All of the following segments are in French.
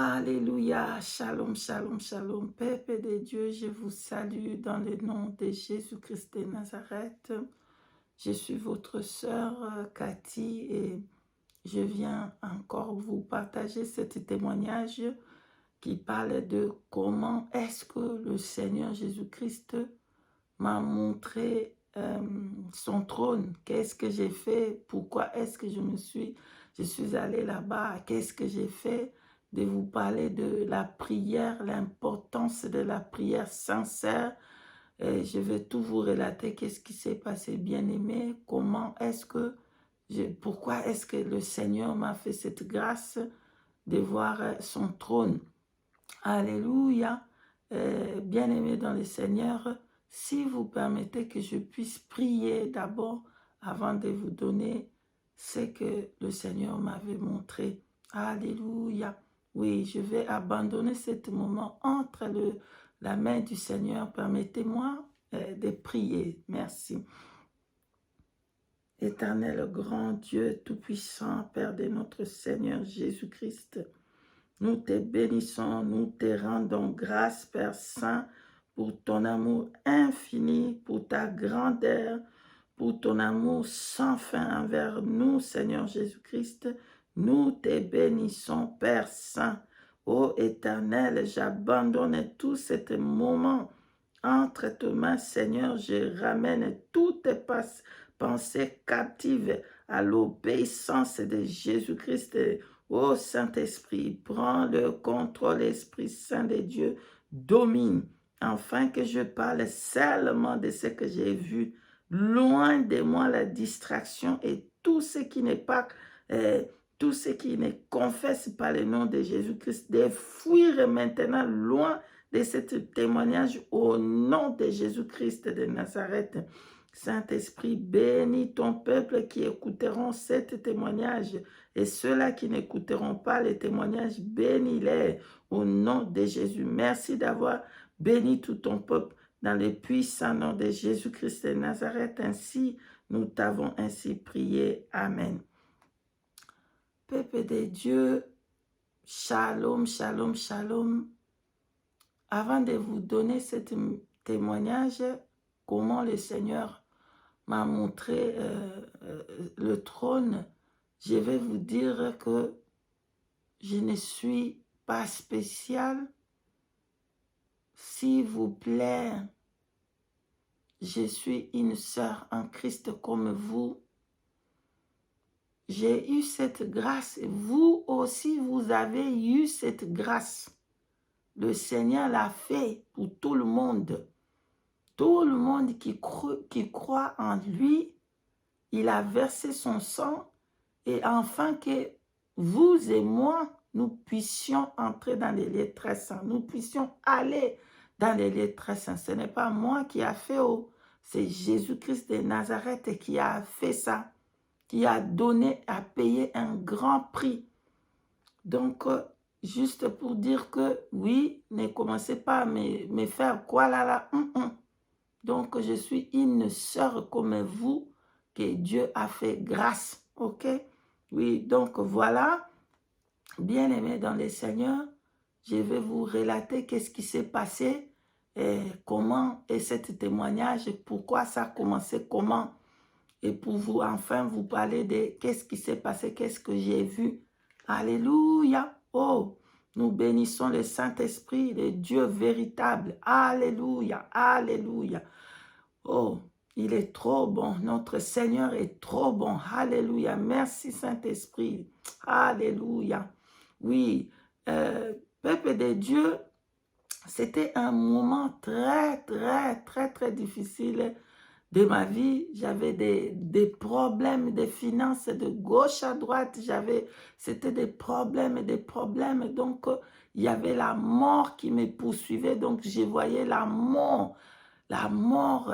Alléluia, shalom, shalom, shalom. Peuple de Dieu, je vous salue dans le nom de Jésus-Christ de Nazareth. Je suis votre sœur Cathy et je viens encore vous partager ce témoignage qui parle de comment est-ce que le Seigneur Jésus-Christ m'a montré son trône. Qu'est-ce que j'ai fait? Pourquoi est-ce que je suis allée là-bas? Qu'est-ce que j'ai fait? De vous parler de la prière, l'importance de la prière sincère. Et je vais tout vous relater. Qu'est-ce qui s'est passé, bien-aimé? Comment est-ce que pourquoi est-ce que le Seigneur m'a fait cette grâce de voir son trône? Alléluia. Bien-aimé dans le Seigneur, si vous permettez que je puisse prier d'abord avant de vous donner ce que le Seigneur m'avait montré. Alléluia. Oui, je vais abandonner ce moment entre la main du Seigneur. Permettez-moi de prier. Merci. Éternel grand Dieu Tout-Puissant, Père de notre Seigneur Jésus-Christ, nous te bénissons, nous te rendons grâce, Père Saint, pour ton amour infini, pour ta grandeur, pour ton amour sans fin envers nous, Seigneur Jésus-Christ. Nous te bénissons, Père Saint. Ô Éternel, j'abandonne tout ce moment entre tes mains, Seigneur. Je ramène toutes tes pensées captives à l'obéissance de Jésus-Christ. Ô Saint-Esprit, prends le contrôle, Esprit Saint de Dieu, domine, afin que je parle seulement de ce que j'ai vu. Loin de moi la distraction et tout ce qui n'est pas, tout ce qui ne confesse pas le nom de Jésus-Christ, de fuir maintenant loin de ce témoignage au nom de Jésus-Christ de Nazareth. Saint-Esprit, bénis ton peuple qui écouteront ce témoignage et ceux-là qui n'écouteront pas les témoignages, bénis-les au nom de Jésus. Merci d'avoir béni tout ton peuple dans le puissant nom de Jésus-Christ de Nazareth. Ainsi, nous t'avons ainsi prié. Amen. Peuple de Dieu, shalom, shalom, shalom. Avant de vous donner ce témoignage, comment le Seigneur m'a montré le trône, je vais vous dire que je ne suis pas spécial. S'il vous plaît, je suis une sœur en Christ comme vous. J'ai eu cette grâce. Vous aussi, vous avez eu cette grâce. Le Seigneur l'a fait pour tout le monde. Tout le monde qui croit en lui, il a versé son sang et afin que vous et moi, nous puissions entrer dans les lieux très saints. Nous puissions aller dans les lieux très saints. Ce n'est pas moi qui a fait, c'est Jésus-Christ de Nazareth qui a fait ça, qui a donné, a payé un grand prix. Donc, juste pour dire que, oui, ne commencez pas à me faire quoi là là. Donc, je suis une sœur comme vous, que Dieu a fait grâce, ok? Oui, donc voilà, bien-aimés dans le Seigneur, je vais vous relater qu'est-ce qui s'est passé, et comment, et ce témoignage, pourquoi ça a commencé, comment, et pour vous, enfin, vous parler de qu'est-ce qui s'est passé, qu'est-ce que j'ai vu. Alléluia. Oh, nous bénissons le Saint-Esprit, le Dieu véritable. Alléluia, alléluia. Oh, il est trop bon. Notre Seigneur est trop bon. Alléluia. Merci Saint-Esprit. Alléluia. Oui, peuple de Dieu, c'était un moment très, très, très, très difficile de ma vie. J'avais des problèmes de finances de gauche à droite. C'était des problèmes et des problèmes. Donc, il y avait la mort qui me poursuivait. Donc, je voyais la mort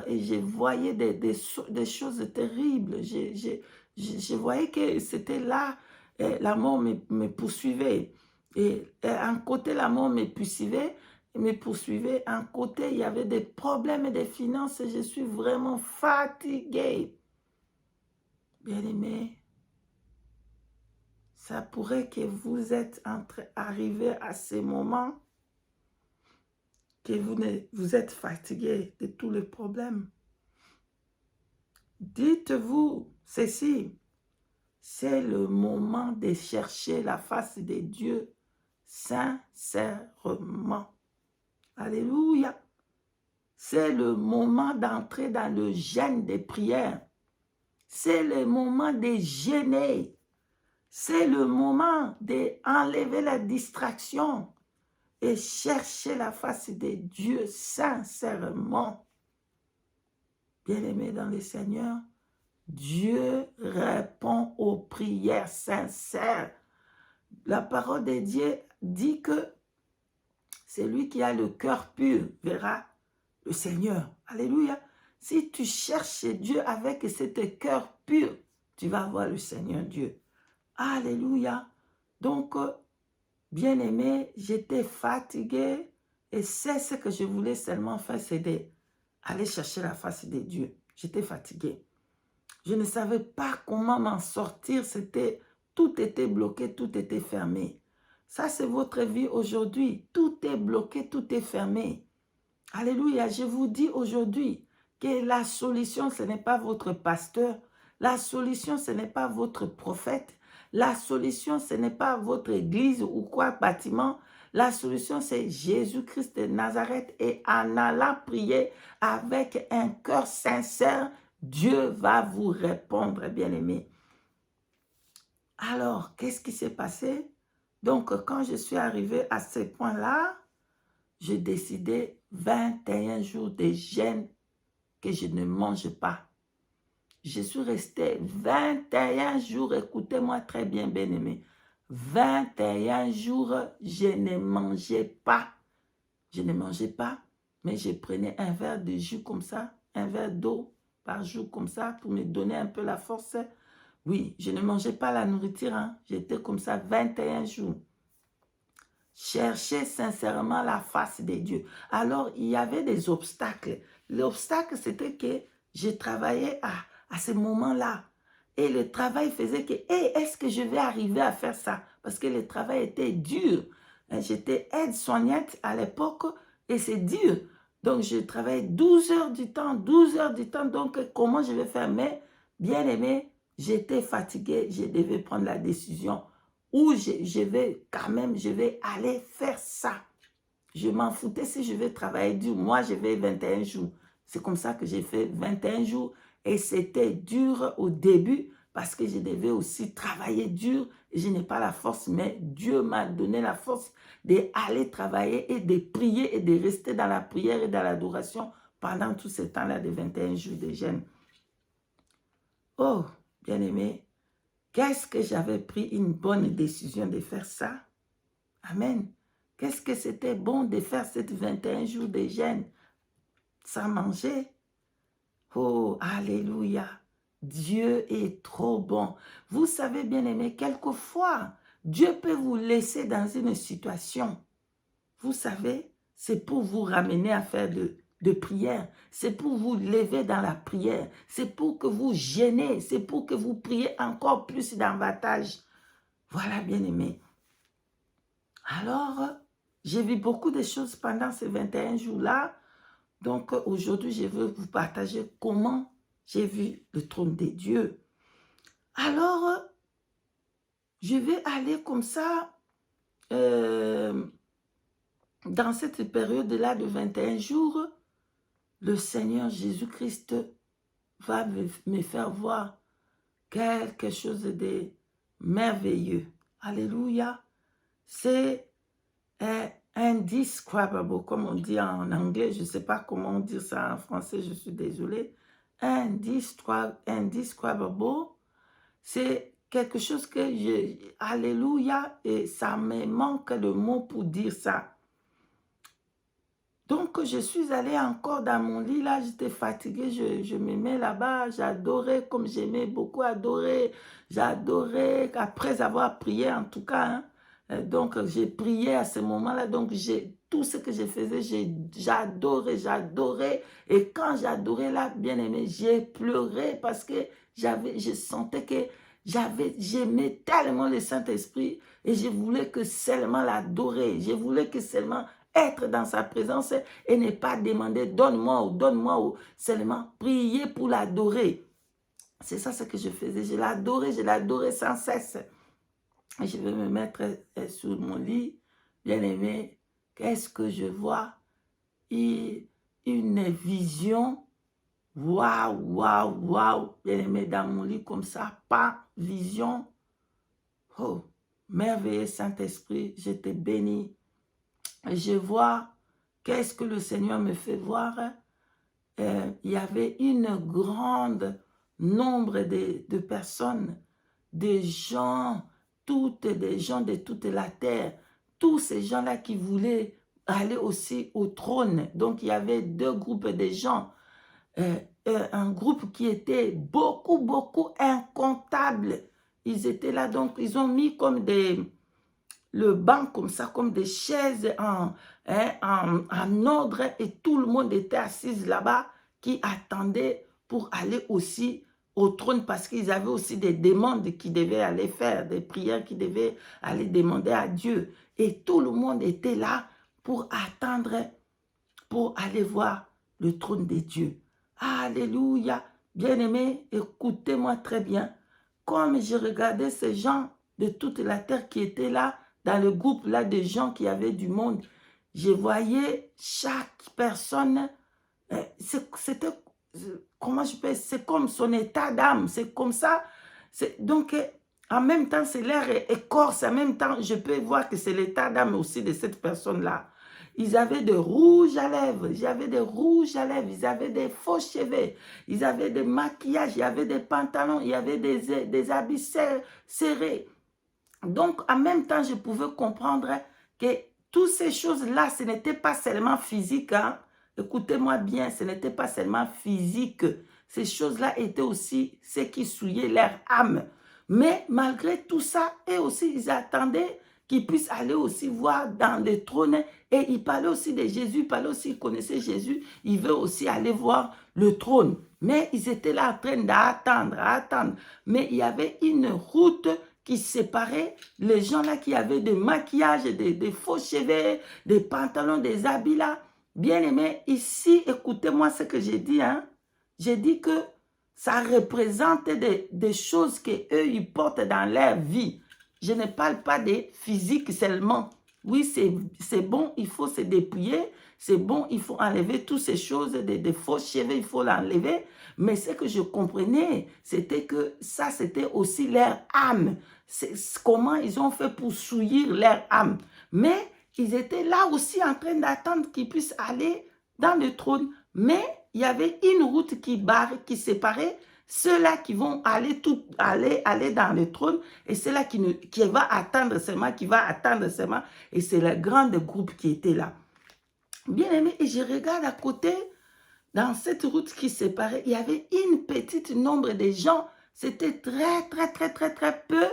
et je voyais des choses terribles. Je voyais que c'était là, la mort me poursuivait. Et un côté, la mort me poursuivait. Un côté, il y avait des problèmes de finances et je suis vraiment fatiguée. Bien-aimé, Ça pourrait que vous êtes arrivé à ces moments que vous êtes fatigué de tous les problèmes. Dites-vous ceci, c'est le moment de chercher la face de Dieu sincèrement. Alléluia. C'est le moment d'entrer dans le jeûne des prières. C'est le moment de jeûner. C'est le moment d'enlever la distraction et chercher la face de Dieu sincèrement. Bien-aimés dans le Seigneur, Dieu répond aux prières sincères. La parole de Dieu dit que celui qui a le cœur pur verra le Seigneur. Alléluia. Si tu cherches Dieu avec cet cœur pur, tu vas voir le Seigneur Dieu. Alléluia. Donc, bien-aimé, j'étais fatigué et c'est ce que je voulais seulement faire, c'est d'aller chercher la face de Dieu. J'étais fatigué. Je ne savais pas comment m'en sortir. Tout était bloqué, tout était fermé. Ça, c'est votre vie aujourd'hui. Tout est bloqué, tout est fermé. Alléluia. Je vous dis aujourd'hui que la solution, ce n'est pas votre pasteur. La solution, ce n'est pas votre prophète. La solution, ce n'est pas votre église ou quoi, bâtiment. La solution, c'est Jésus-Christ de Nazareth. Et en allant prier avec un cœur sincère, Dieu va vous répondre, bien-aimé. Alors, qu'est-ce qui s'est passé? Donc, quand je suis arrivée à ce point-là, j'ai décidé 21 jours de jeûne que je ne mange pas. Je suis restée 21 jours, écoutez-moi très bien, bien-aimé. 21 jours, je ne mangeais pas. Je ne mangeais pas, mais je prenais un verre de jus comme ça, un verre d'eau par jour comme ça, pour me donner un peu la force. Oui, je ne mangeais pas la nourriture, hein. J'étais comme ça 21 jours. Chercher sincèrement la face de Dieu. Alors, il y avait des obstacles. L'obstacle, c'était que je travaillais à ce moment-là. Et le travail faisait que, hey, est-ce que je vais arriver à faire ça? Parce que le travail était dur. J'étais aide-soignante à l'époque et c'est dur. Donc, je travaillais 12 heures du temps, 12 heures du temps. Donc, comment je vais faire? Mais, bien aimé, j'étais fatiguée. Je devais prendre la décision où je vais aller faire ça. Je m'en foutais si je vais travailler dur. Moi, je vais 21 jours. C'est comme ça que j'ai fait 21 jours. Et c'était dur au début parce que je devais aussi travailler dur. Je n'ai pas la force, mais Dieu m'a donné la force d'aller travailler et de prier et de rester dans la prière et dans l'adoration pendant tout ce temps-là de 21 jours de jeûne. Oh, bien-aimé, qu'est-ce que j'avais pris une bonne décision de faire ça? Amen. Qu'est-ce que c'était bon de faire ces 21 jours de jeûne sans manger? Oh, alléluia. Dieu est trop bon. Vous savez, bien-aimé, quelquefois, Dieu peut vous laisser dans une situation. Vous savez, c'est pour vous ramener à faire de prière. C'est pour vous lever dans la prière. C'est pour que vous jeûnez. C'est pour que vous priez encore plus davantage. Voilà, bien-aimé. Alors, j'ai vu beaucoup de choses pendant ces 21 jours-là. Donc, aujourd'hui, je veux vous partager comment j'ai vu le trône de Dieu. Alors, je vais aller comme ça dans cette période-là de 21 jours. Le Seigneur Jésus-Christ va me faire voir quelque chose de merveilleux. Alléluia. C'est indescribable, comme on dit en anglais. Je ne sais pas comment dire ça en français, je suis désolée. Indescribable, c'est quelque chose que alléluia, et ça me manque le mot pour dire ça. Donc, je suis allée encore dans mon lit, là, j'étais fatiguée, je me mets là-bas, j'adorais, comme j'aimais beaucoup adorer, j'adorais, après avoir prié en tout cas, hein. Donc, j'ai prié à ce moment-là, donc tout ce que je faisais, j'adorais, et quand j'adorais là, bien aimé, j'ai pleuré parce que je sentais que J'aimais tellement le Saint-Esprit et je voulais que seulement l'adorer. Je voulais que seulement être dans sa présence et ne pas demander donne-moi ou seulement prier pour l'adorer. C'est ça ce que je faisais. Je l'adorais sans cesse. Et je vais me mettre sur mon lit, bien aimé. Qu'est-ce que je vois? Une vision. Waouh, bien aimé, dans mon lit comme ça, pas vision. Oh, merveilleux Saint-Esprit, je te bénis. Et je vois, qu'est-ce que le Seigneur me fait voir? Il y avait une grande nombre de personnes, des gens de toute la terre, tous ces gens-là qui voulaient aller aussi au trône. Donc, il y avait deux groupes de gens. Un groupe qui était beaucoup incontable. Ils étaient là, donc ils ont mis comme le banc comme ça, comme des chaises en ordre et tout le monde était assis là-bas qui attendait pour aller aussi au trône parce qu'ils avaient aussi des demandes qu'ils devaient aller faire, des prières qu'ils devaient aller demander à Dieu. Et tout le monde était là pour attendre, pour aller voir le trône de Dieu. Alléluia. Bien-aimé, écoutez-moi très bien. Comme je regardais ces gens de toute la terre qui étaient là, dans le groupe là de gens qui avaient du monde, je voyais chaque personne, c'était, comment je peux, c'est comme son état d'âme, c'est comme ça. Donc, en même temps, c'est l'air écorce, en même temps, je peux voir que c'est l'état d'âme aussi de cette personne-là. Ils avaient des rouges à lèvres, ils avaient ils avaient des faux cheveux, ils avaient des maquillages, il y avait des pantalons, il y avait des habits serrés. Donc, en même temps, je pouvais comprendre que toutes ces choses-là, ce n'était pas seulement physique. Hein? Écoutez-moi bien, ce n'était pas seulement physique. Ces choses-là étaient aussi ce qui souillaient leur âme. Mais malgré tout ça, et aussi, ils attendaient qu'ils puissent aller aussi voir dans le trône. Et ils parlaient aussi de Jésus, ils parlaient aussi, ils connaissaient Jésus. Ils veulent aussi aller voir le trône. Mais ils étaient là en train attendre. Mais il y avait une route qui séparait les gens là qui avaient des maquillages, des faux cheveux, des pantalons, des habits là. Bien aimé, ici, écoutez-moi ce que j'ai dit. Hein? J'ai dit que ça représente des choses qu'eux, ils portent dans leur vie. Je ne parle pas des physiques seulement. Oui, c'est bon, il faut se dépouiller. C'est bon, il faut enlever toutes ces choses, des faux cheveux, il faut l'enlever. Mais ce que je comprenais, c'était que ça, c'était aussi leur âme. Comment ils ont fait pour souillir leur âme. Mais ils étaient là aussi en train d'attendre qu'ils puissent aller dans le trône. Mais il y avait une route qui séparait ceux-là qui vont aller dans le trône et ceux-là qui va attendre seulement, et c'est le grand groupe qui était là. Bien aimé, et je regarde à côté, dans cette route qui séparait, il y avait une petite nombre de gens, c'était très peu,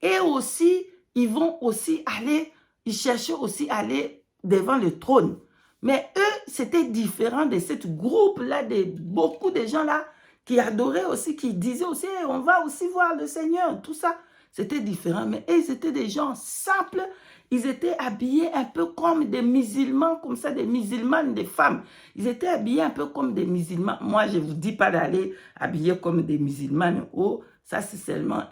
et aussi, ils vont aussi aller, ils cherchaient aussi à aller devant le trône. Mais eux, c'était différent de ce groupe-là, de beaucoup de gens là, qui adoraient aussi, qui disaient aussi, hey, on va aussi voir le Seigneur, tout ça. C'était différent, mais eux, c'était des gens simples. Ils étaient habillés un peu comme des musulmans, comme ça, des musulmanes, des femmes. Ils étaient habillés un peu comme des musulmans. Moi, je ne vous dis pas d'aller habiller comme des musulmanes. Oh, ça, c'est seulement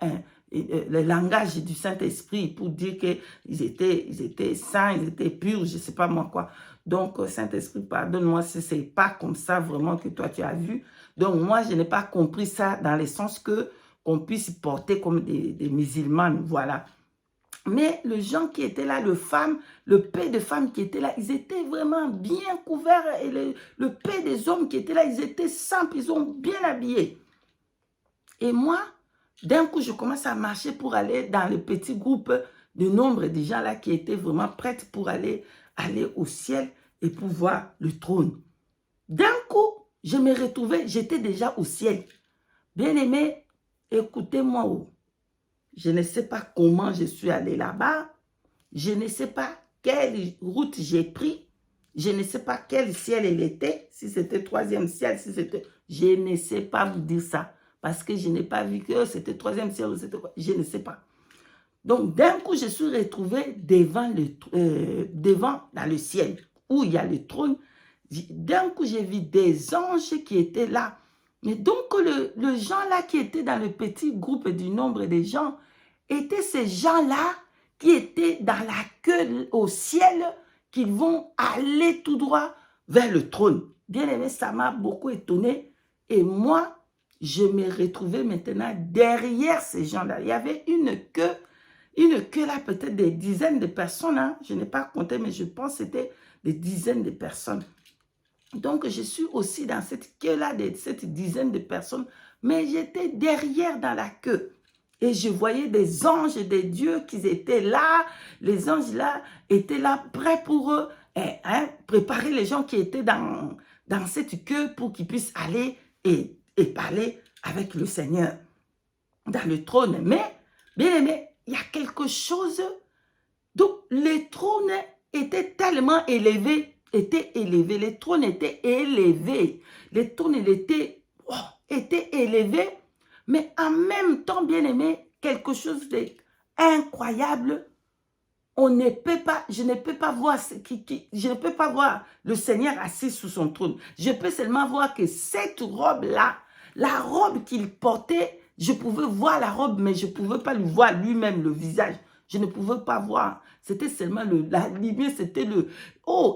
le langage du Saint-Esprit pour dire qu'ils étaient saints, ils étaient purs, je ne sais pas moi quoi. Donc, Saint-Esprit, pardonne-moi si ce n'est pas comme ça vraiment que toi, tu as vu. Donc, moi, je n'ai pas compris ça dans le sens qu'on puisse porter comme des musulmanes, voilà. Mais les gens qui étaient là, le paix de femmes qui étaient là, ils étaient vraiment bien couverts. Et le paix des hommes qui étaient là, ils étaient simples, ils ont bien habillés. Et moi, d'un coup, je commence à marcher pour aller dans le petit groupe de nombre de gens là qui étaient vraiment prêts pour aller au ciel et pour voir le trône. D'un coup, je me retrouvais, j'étais déjà au ciel. Bien aimé, écoutez-moi. Je ne sais pas comment je suis allé là-bas. Je ne sais pas quelle route j'ai pris. Je ne sais pas quel ciel il était. Si c'était troisième ciel, si c'était... Je ne sais pas vous dire ça. parce que je n'ai pas vu que c'était troisième ciel, je ne sais pas. Donc, d'un coup, je suis retrouvée devant, dans le ciel, où il y a le trône. D'un coup, j'ai vu des anges qui étaient là. Mais donc, le gens-là qui étaient dans le petit groupe du nombre des gens, étaient ces gens-là qui étaient dans la queue au ciel, qui vont aller tout droit vers le trône. Bien aimé, ça m'a beaucoup étonné. Et moi, je me retrouvais maintenant derrière ces gens-là. Il y avait une queue là, peut-être des dizaines de personnes. Hein. Je n'ai pas compté, mais je pense que c'était des dizaines de personnes. Donc, je suis aussi dans cette queue-là, cette dizaine de personnes, mais j'étais derrière dans la queue. Et je voyais des anges et des dieux qui étaient là. Les anges là étaient là, prêts pour eux, préparer les gens qui étaient dans cette queue pour qu'ils puissent aller et parler avec le Seigneur dans le trône. Mais, bien aimé, il y a quelque chose. Donc, les trônes étaient tellement élevés, les trônes étaient élevés. Les trônes étaient élevés, mais en même temps, bien aimé, quelque chose d'incroyable. Je ne peux pas voir le Seigneur assis sous son trône. Je peux seulement voir que cette robe-là, la robe qu'il portait, je pouvais voir la robe, mais je ne pouvais pas lui voir lui-même le visage. Je ne pouvais pas voir. C'était seulement la lumière, c'était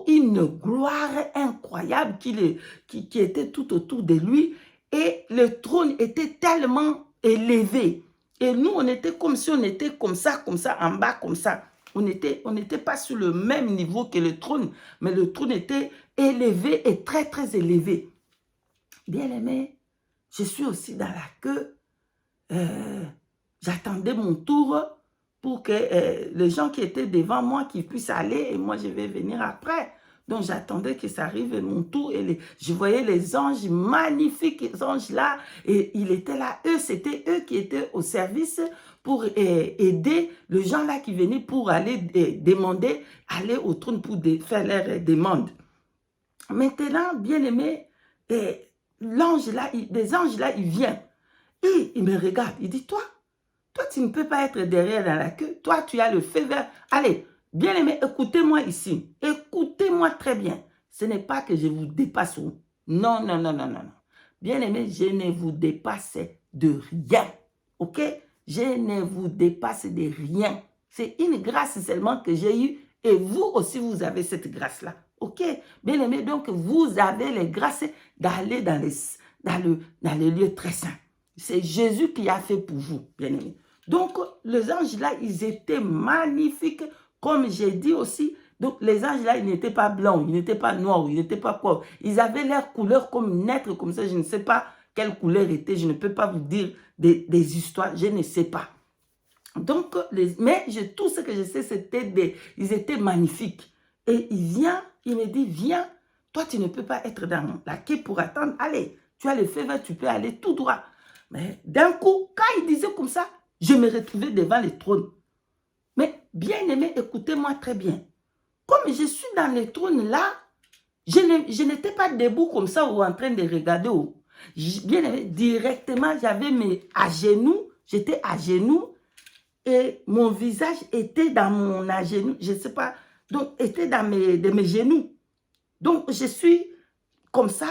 une gloire incroyable qui était tout autour de lui. Et le trône était tellement élevé. Et nous, on était comme si on était comme ça, en bas, comme ça. On n'était pas sur le même niveau que le trône, mais le trône était élevé et très, très élevé. Bien aimé, je suis aussi dans la queue. J'attendais mon tour pour que les gens qui étaient devant moi qui puissent aller et moi je vais venir après. Donc j'attendais que ça arrive mon tour et je voyais les anges magnifiques, les anges là, et ils étaient là. C'était eux qui étaient au service pour aider les gens là qui venaient pour aller demander, aller au trône pour faire leurs demandes. Maintenant, bien aimé, l'ange là, des anges là, il vient. Et il me regarde, il dit, toi, tu ne peux pas être derrière dans la queue. Toi, tu as le feu vert. Allez, bien aimé, écoutez-moi ici. Écoutez-moi très bien. Ce n'est pas que je vous dépasse. Non, non, non, non, non. Bien aimé, je ne vous dépasse de rien. Ok? Je ne vous dépasse de rien. C'est une grâce seulement que j'ai eue. Et vous aussi, vous avez cette grâce-là. Ok? Bien aimé, donc vous avez les grâces d'aller dans les lieux très saints. C'est Jésus qui a fait pour vous, bien aimé. Donc, les anges là, ils étaient magnifiques, comme j'ai dit aussi. Donc, les anges là, ils n'étaient pas blancs, ils n'étaient pas noirs, ils n'étaient pas quoi. Ils avaient leur couleur comme naître, comme ça. Je ne sais pas quelle couleur était, je ne peux pas vous dire des histoires, je ne sais pas. Donc, mais tout ce que je sais, ils étaient magnifiques. Et il vient, il me dit, viens, toi, tu ne peux pas être dans la quai pour attendre. Allez, tu as le feu vert, tu peux aller tout droit. Mais d'un coup, quand il disait comme ça, je me retrouvais devant le trône. Mais bien aimé, écoutez-moi très bien. Comme je suis dans le trône là, je n'étais pas debout comme ça ou en train de regarder. Bien aimé, directement, à genoux, j'étais à genoux et mon visage était dans mon à genoux, je ne sais pas, donc était dans mes genoux. Donc je suis comme ça,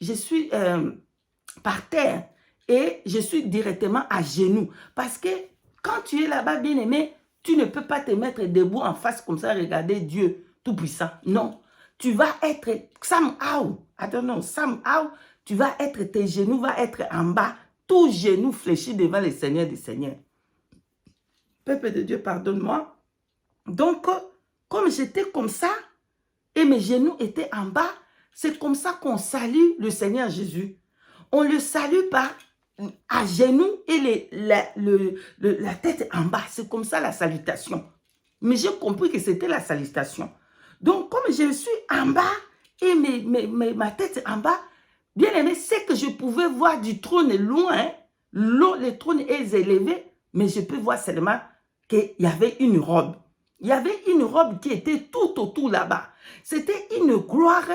je suis par terre. Et je suis directement à genoux. Parce que quand tu es là-bas, bien aimé, tu ne peux pas te mettre debout en face comme ça, regarder Dieu Tout-Puissant. Non. Tu vas être somehow, tu vas être, tes genoux vont être en bas, tous genoux fléchis devant le Seigneur des Seigneurs. Peuple de Dieu, pardonne-moi. Donc, comme j'étais comme ça, et mes genoux étaient en bas, c'est comme ça qu'on salue le Seigneur Jésus. On le salue par à genoux et la tête en bas. C'est comme ça la salutation. Mais j'ai compris que c'était la salutation. Donc, comme je suis en bas et ma tête en bas, bien aimé, c'est que je pouvais voir du trône loin. Le trône est élevé, mais je peux voir seulement qu'il y avait une robe. Il y avait une robe qui était tout autour là-bas. C'était une gloire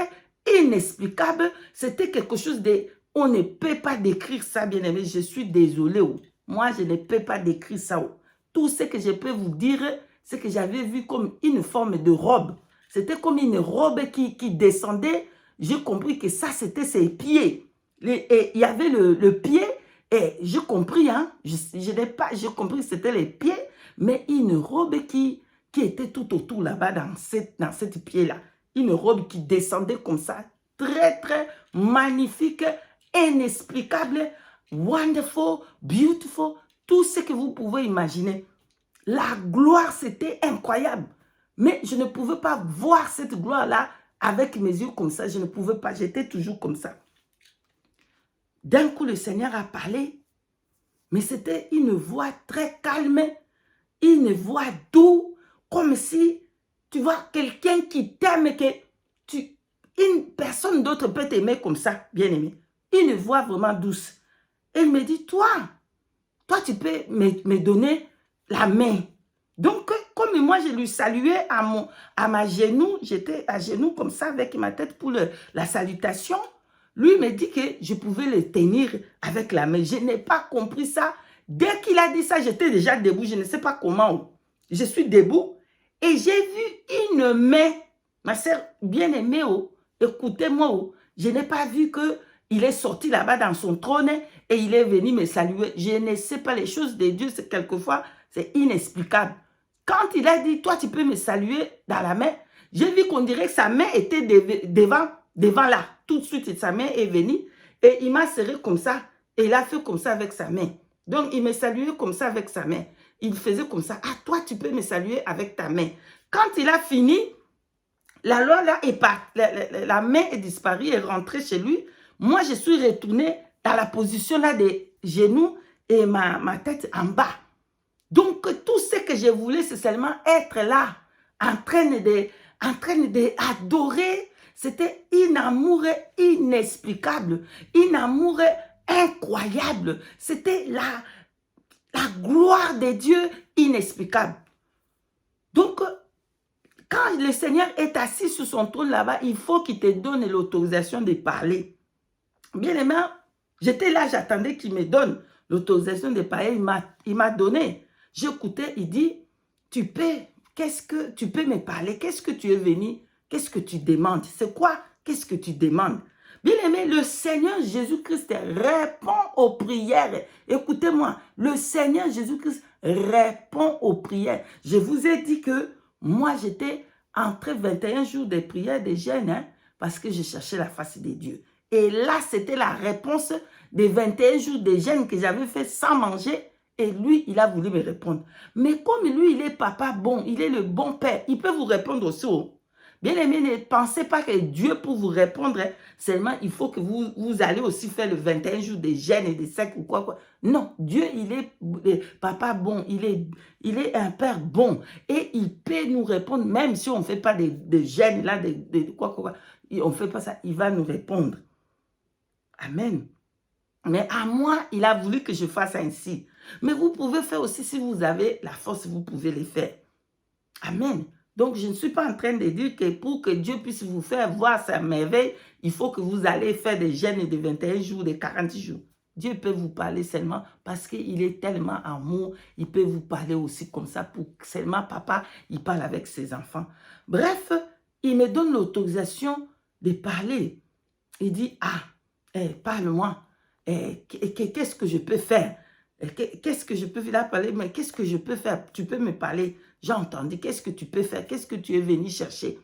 inexplicable. C'était quelque chose de... On ne peut pas décrire ça, bien-aimé. Je suis désolé. Oh. Moi, je ne peux pas décrire ça. Oh. Tout ce que je peux vous dire, c'est que j'avais vu comme une forme de robe. C'était comme une robe qui descendait. J'ai compris que ça, c'était ses pieds. Et il y avait le pied. Et j'ai compris, hein. Je n'ai pas, j'ai compris que c'était les pieds. Mais une robe qui était tout autour là-bas dans cette pied-là. Une robe qui descendait comme ça. Très, très magnifique, inexplicable, wonderful, beautiful, tout ce que vous pouvez imaginer. La gloire, c'était incroyable. Mais je ne pouvais pas voir cette gloire-là avec mes yeux comme ça. Je ne pouvais pas, j'étais toujours comme ça. D'un coup, le Seigneur a parlé, mais c'était une voix très calme, une voix douce, comme si, tu vois, quelqu'un qui t'aime, une personne d'autre peut t'aimer comme ça, bien aimé. Une voix vraiment douce. Et il me dit, toi, tu peux me donner la main. Donc, comme moi, je lui saluais à ma genou, j'étais à genoux comme ça avec ma tête pour la salutation. Lui me dit que je pouvais le tenir avec la main. Je n'ai pas compris ça. Dès qu'il a dit ça, j'étais déjà debout. Je ne sais pas comment. Je suis debout et j'ai vu une main. Ma soeur bien-aimée, écoutez-moi, je n'ai pas vu qu'il est sorti là-bas dans son trône et il est venu me saluer. Je ne sais pas les choses de Dieu, c'est quelquefois, c'est inexplicable. Quand il a dit, toi, tu peux me saluer dans la main, j'ai vu qu'on dirait que sa main était devant là. Tout de suite, sa main est venue et il m'a serré comme ça et il a fait comme ça avec sa main. Donc, il me saluait comme ça avec sa main. Il faisait comme ça. Ah, toi, tu peux me saluer avec ta main. Quand il a fini, la loi là est partie. La main est disparue, est rentrée chez lui. Moi, je suis retournée dans la position là des genoux et ma tête en bas. Donc, tout ce que je voulais, c'est seulement être là, en train d'adorer. C'était un amour inexplicable, un amour incroyable. C'était la gloire de Dieu inexplicable. Donc, quand le Seigneur est assis sur son trône là-bas, il faut qu'il te donne l'autorisation de parler. Bien aimé, j'étais là, j'attendais qu'il me donne l'autorisation de parler. Il m'a donné. J'écoutais, il dit, tu peux me parler? Qu'est-ce que tu es venu? Qu'est-ce que tu demandes? C'est quoi? Qu'est-ce que tu demandes? Bien aimé, le Seigneur Jésus-Christ répond aux prières. Écoutez-moi, le Seigneur Jésus-Christ répond aux prières. Je vous ai dit que moi, j'étais entre 21 jours de prière, de jeûne, hein, parce que je cherchais la face de Dieu. Et là, c'était la réponse des 21 jours de jeûne que j'avais fait sans manger. Et lui, il a voulu me répondre. Mais comme lui, il est papa bon, il est le bon père, il peut vous répondre aussi. Bien aimé, ne pensez pas que Dieu peut vous répondre. Seulement, il faut que vous allez aussi faire le 21 jours de jeûne et de sec ou quoi. Non, Dieu, il est papa bon, il est un père bon. Et il peut nous répondre, même si on ne fait pas de jeûne, là, de quoi. On ne fait pas ça, il va nous répondre. Amen. Mais à moi, il a voulu que je fasse ainsi. Mais vous pouvez faire aussi, si vous avez la force, vous pouvez le faire. Amen. Donc, je ne suis pas en train de dire que pour que Dieu puisse vous faire voir sa merveille, il faut que vous allez faire des jeûnes de 21 jours, de 40 jours. Dieu peut vous parler seulement parce qu'il est tellement amour. Il peut vous parler aussi comme ça pour que seulement papa, il parle avec ses enfants. Bref, il me donne l'autorisation de parler. Il dit, parle-moi. Qu'est-ce que je peux faire? Qu'est-ce que je peux faire? Là, parler, mais qu'est-ce que je peux faire? Tu peux me parler. J'ai entendu. Qu'est-ce que tu peux faire? Qu'est-ce que tu es venu chercher?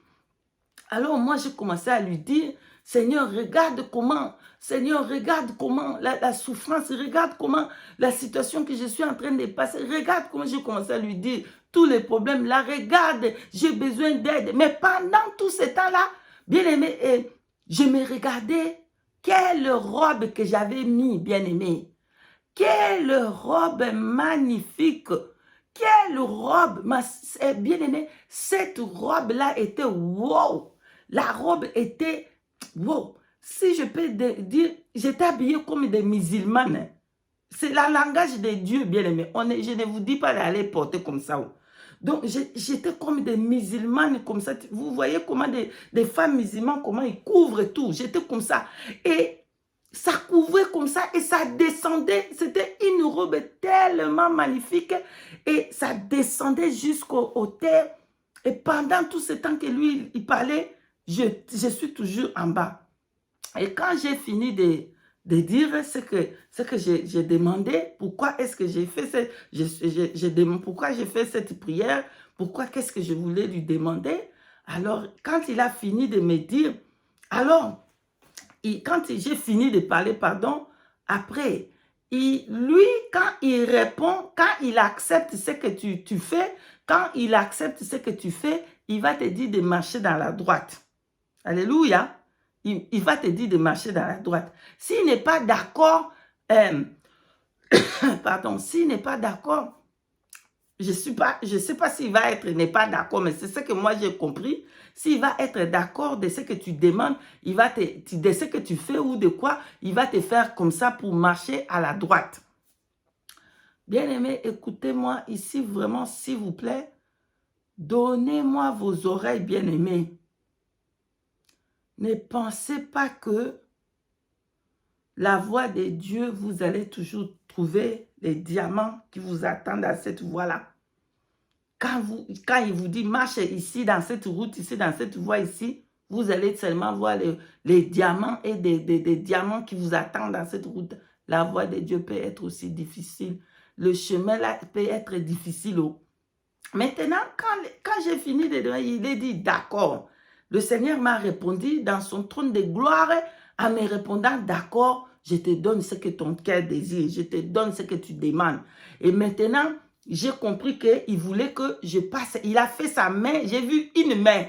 Alors, moi, j'ai commencé à lui dire, Seigneur, regarde comment, Seigneur, regarde comment la souffrance, regarde comment la situation que je suis en train de passer, regarde comment j'ai commencé à lui dire tous les problèmes là, regarde, j'ai besoin d'aide. Mais pendant tout ce temps-là, bien aimé, je me regardais, quelle robe que j'avais mis, bien aimé. Quelle robe magnifique. Quelle robe, bien aimé. Cette robe-là était wow. La robe était wow. Si je peux dire, j'étais habillée comme des musulmanes. C'est le langage de Dieu, bien aimé. Je ne vous dis pas d'aller porter comme ça. Donc, j'étais comme des musulmanes, comme ça. Vous voyez comment des femmes musulmanes, comment ils couvrent tout. J'étais comme ça. Et ça couvrait comme ça et ça descendait. C'était une robe tellement magnifique et ça descendait jusqu'au terre. Et pendant tout ce temps que lui, il parlait, je suis toujours en bas. Et quand j'ai fini de dire ce que j'ai demandé, pourquoi est-ce que j'ai fait pourquoi j'ai fait cette prière, pourquoi qu'est-ce que je voulais lui demander. Alors, quand il a fini de me dire, alors, quand j'ai fini de parler, pardon, après, lui, quand il répond, quand il accepte ce que tu fais, quand il accepte ce que tu fais, il va te dire de marcher dans la droite. Alléluia. Il va te dire de marcher dans la droite. S'il n'est pas d'accord, pardon, s'il n'est pas d'accord, je ne sais pas s'il va être, n'est pas d'accord, mais c'est ce que moi j'ai compris. S'il va être d'accord de ce que tu demandes, de ce que tu fais ou de quoi, il va te faire comme ça pour marcher à la droite. Bien-aimés, écoutez-moi ici vraiment, s'il vous plaît. Donnez-moi vos oreilles, bien-aimés. Ne pensez pas que la voie de Dieu, vous allez toujours trouver les diamants qui vous attendent à cette voie-là. Quand il vous dit, marche ici, dans cette route, ici, dans cette voie ici, vous allez seulement voir les diamants et des diamants qui vous attendent dans cette route. La voie de Dieu peut être aussi difficile. Le chemin là peut être difficile. Maintenant, quand j'ai fini de dire, il a dit, d'accord. Le Seigneur m'a répondu dans son trône de gloire en me répondant, d'accord, je te donne ce que ton cœur désire, je te donne ce que tu demandes. Et maintenant, j'ai compris qu'il voulait que je passe. Il a fait sa main, j'ai vu une main.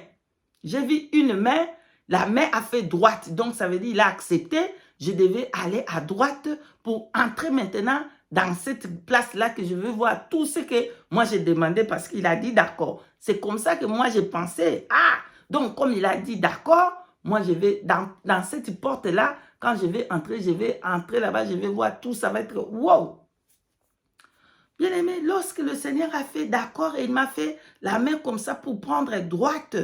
J'ai vu une main, la main a fait droite. Donc, ça veut dire qu'il a accepté. Je devais aller à droite pour entrer maintenant dans cette place-là que je veux voir tout ce que moi j'ai demandé parce qu'il a dit d'accord. C'est comme ça que moi j'ai pensé. Ah, donc comme il a dit d'accord, moi je vais dans cette porte-là, quand je vais entrer là-bas, je vais voir tout, ça va être wow. Bien aimé, lorsque le Seigneur a fait d'accord et il m'a fait la main comme ça pour prendre droite,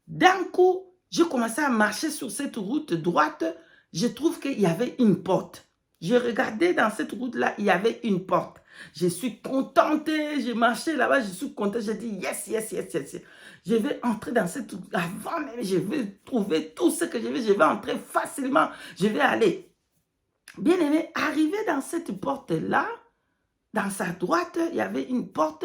d'un coup, j'ai commencé à marcher sur cette route droite. Je trouve qu'il y avait une porte. Je regardais dans cette route-là, il y avait une porte. Je suis contente, j'ai marché là-bas, je suis contente. J'ai dit yes, yes, yes, yes, yes. Je vais entrer dans cette route. Avant même, je vais trouver tout ce que je veux. Je vais entrer facilement. Je vais aller. Bien aimé, arrivé dans cette porte-là, dans sa droite, il y avait une porte.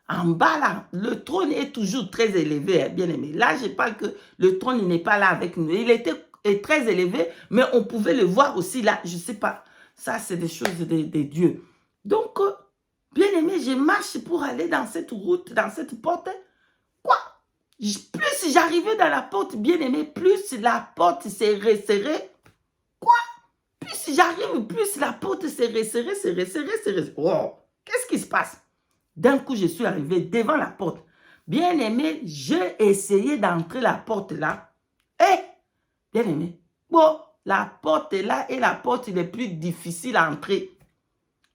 En bas, là, le trône est toujours très élevé, bien aimé. Là, je parle que le trône n'est pas là avec nous. Il était très élevé, mais on pouvait le voir aussi là. Je ne sais pas. Ça, c'est des choses de Dieu. Donc, bien aimé, je marche pour aller dans cette route, dans cette porte. Quoi? Plus j'arrivais dans la porte, bien aimé, plus la porte s'est resserrée. Quoi? Plus j'arrive, plus la porte s'est resserrée, s'est resserrée, s'est resserrée. Oh, qu'est-ce qui se passe? D'un coup, je suis arrivé devant la porte. Bien aimé, j'ai essayé d'entrer la porte là. Eh, bien aimé, bon, la porte là est la porte la plus difficile à entrer.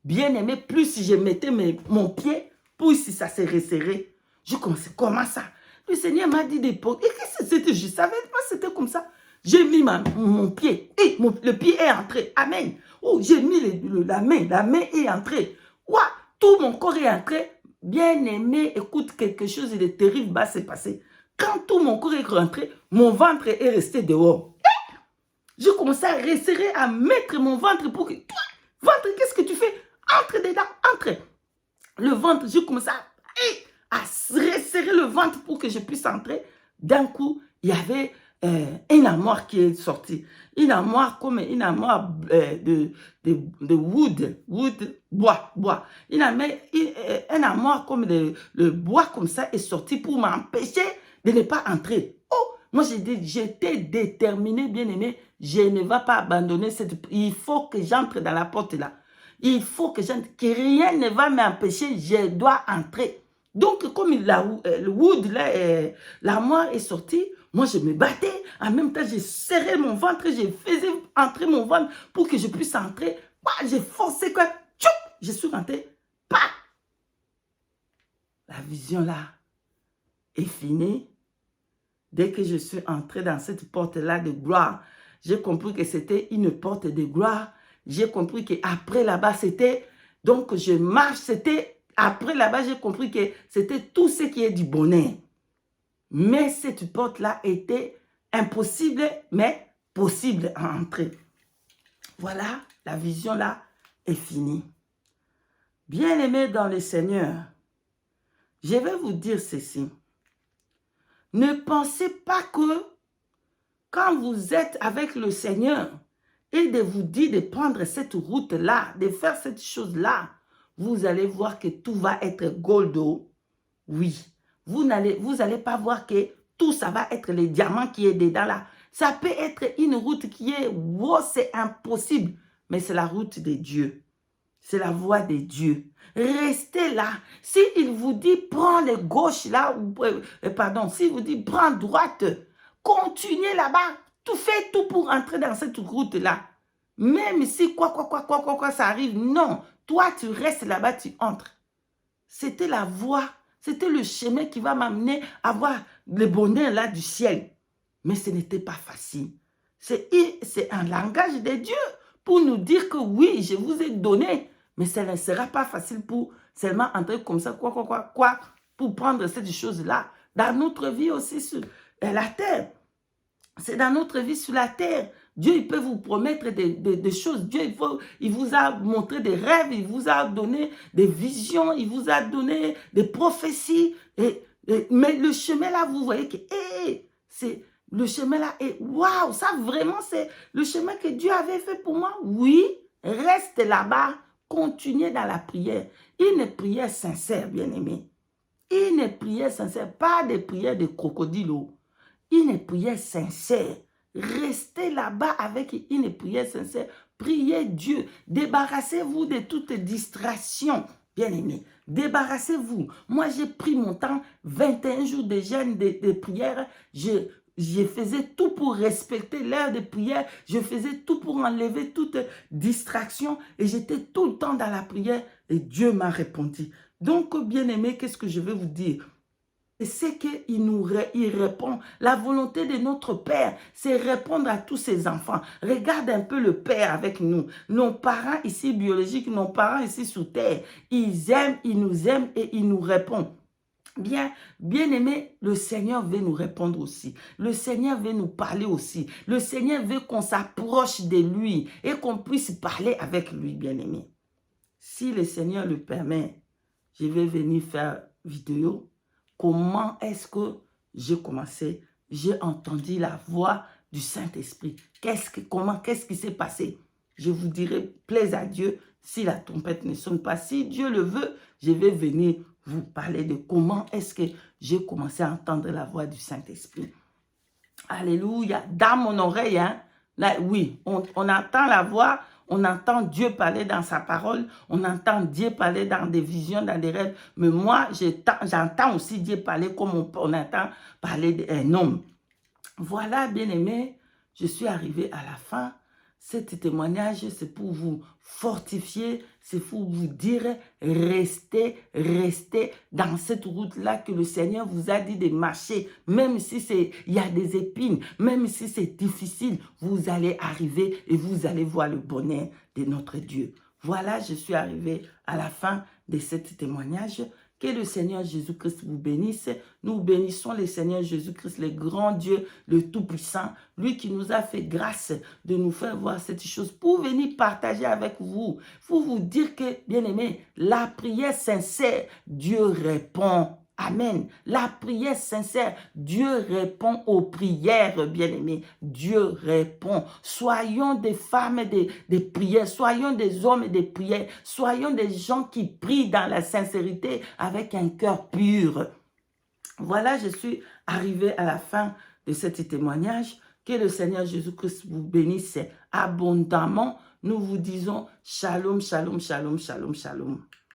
Bien aimé, plus je mettais mon pied, plus ça s'est resserré. Je commençais, comment ça? Le Seigneur m'a dit des portes. Et qu'est-ce que c'était? Je savais pas c'était comme ça. J'ai mis mon pied. Et le pied est entré. Amen. Oh, j'ai mis la main est entrée. Ouah, tout mon corps est entré. Bien aimé, écoute, quelque chose de terrible va se passer. Quand tout mon corps est rentré, mon ventre est resté dehors. Je commençais à resserrer, à mettre mon ventre pour que... Toi, ventre, qu'est-ce que tu fais? Entre dedans, entre. Le ventre, je commençais à resserrer le ventre pour que je puisse entrer. D'un coup, il y avait une armoire qui est sortie. Une armoire comme une armoire de wood, bois. Une armoire comme le bois comme ça est sorti pour m'empêcher de ne pas entrer. Oh, moi j'étais déterminée, bien aimée, je ne vais pas abandonner cette... Il faut que j'entre dans la porte là. Il faut que rien ne va m'empêcher, je dois entrer. Donc, comme le wood, l'armoire est sortie, moi je me battais. En même temps, j'ai serré mon ventre, je faisais entrer mon ventre pour que je puisse entrer. J'ai forcé quoi. Tchoup, je suis rentré. Pas. La vision là est finie. Dès que je suis entré dans cette porte-là de gloire, J'ai compris que c'était une porte de gloire. J'ai compris qu'après là-bas, c'était... Donc, je marche, c'était... Après là-bas, j'ai compris que c'était tout ce qui est du bonheur. Mais cette porte-là était impossible, mais possible à entrer. Voilà, la vision là est finie. Bien-aimés dans le Seigneur, je vais vous dire ceci. Ne pensez pas que quand vous êtes avec le Seigneur et de vous dire de prendre cette route-là, de faire cette chose-là, vous allez voir que tout va être goldo. Oui, vous n'allez pas voir que tout ça va être les diamants qui est dedans là. Ça peut être une route qui est, wow, c'est impossible, mais c'est la route de Dieu. C'est la voie de Dieu. Restez là. S'il vous dit, prends les gauches là, pardon, s'il vous dit, prends droite, continuez là-bas. Faites tout pour entrer dans cette route-là. Même si quoi, ça arrive, non. Toi, tu restes là-bas, tu entres. C'était la voie, c'était le chemin qui va m'amener à voir le bonheur là du ciel. Mais ce n'était pas facile. C'est un langage de Dieu pour nous dire que oui, je vous ai donné. Mais ça ne sera pas facile pour seulement entrer comme ça, pour prendre cette chose-là. Dans notre vie aussi sur la terre. C'est dans notre vie sur la terre. Dieu, il peut vous promettre des choses. Dieu, il vous a montré des rêves, il vous a donné des visions, il vous a donné des prophéties. Mais le chemin là, vous voyez que le chemin là est waouh, ça vraiment c'est le chemin que Dieu avait fait pour moi. Oui, reste là-bas, continuez dans la prière. Une prière sincère, bien-aimé. Une prière sincère, pas des prières de crocodile. Une prière sincère. Restez là-bas avec une prière sincère. Priez Dieu. Débarrassez-vous de toute distraction. Bien-aimé, débarrassez-vous. Moi, j'ai pris mon temps, 21 jours de jeûne, de prière. Je faisais tout pour respecter l'heure de prière. Je faisais tout pour enlever toute distraction. Et j'étais tout le temps dans la prière. Et Dieu m'a répondu. Donc, bien-aimé, qu'est-ce que je vais vous dire? C'est qu'il répond. La volonté de notre Père, c'est répondre à tous ses enfants. Regarde un peu le Père avec nous. Nos parents ici biologiques, nos parents ici sur terre, ils aiment, ils nous aiment et ils nous répondent. Bien aimé, le Seigneur veut nous répondre aussi. Le Seigneur veut nous parler aussi. Le Seigneur veut qu'on s'approche de lui et qu'on puisse parler avec lui, bien aimé. Si le Seigneur le permet, je vais venir faire vidéo. Comment est-ce que j'ai commencé? J'ai entendu la voix du Saint-Esprit. Qu'est-ce qui s'est passé? Je vous dirai, plaise à Dieu, si la trompette ne sonne pas. Si Dieu le veut, je vais venir vous parler de comment est-ce que j'ai commencé à entendre la voix du Saint-Esprit. Alléluia. Dans mon oreille, hein, là, oui, on entend la voix. On entend Dieu parler dans sa parole. On entend Dieu parler dans des visions, dans des rêves. Mais moi, j'entends aussi Dieu parler comme on entend parler d'un homme. Voilà, bien-aimés, je suis arrivé à la fin. Cet témoignage, c'est pour vous fortifier, c'est pour vous dire, restez dans cette route-là que le Seigneur vous a dit de marcher. Même si il y a des épines, même si c'est difficile, vous allez arriver et vous allez voir le bonheur de notre Dieu. Voilà, je suis arrivé à la fin de ce témoignage. Que le Seigneur Jésus-Christ vous bénisse. Nous bénissons le Seigneur Jésus-Christ, le grand Dieu, le Tout-Puissant, lui qui nous a fait grâce de nous faire voir cette chose pour venir partager avec vous, pour vous dire que, bien-aimés, la prière sincère, Dieu répond. Amen. La prière sincère, Dieu répond aux prières, bien-aimés. Dieu répond. Soyons des femmes des prières, soyons des hommes des prières, soyons des gens qui prient dans la sincérité avec un cœur pur. Voilà, je suis arrivé à la fin de ce témoignage. Que le Seigneur Jésus-Christ vous bénisse abondamment. Nous vous disons shalom, shalom, shalom, shalom, shalom.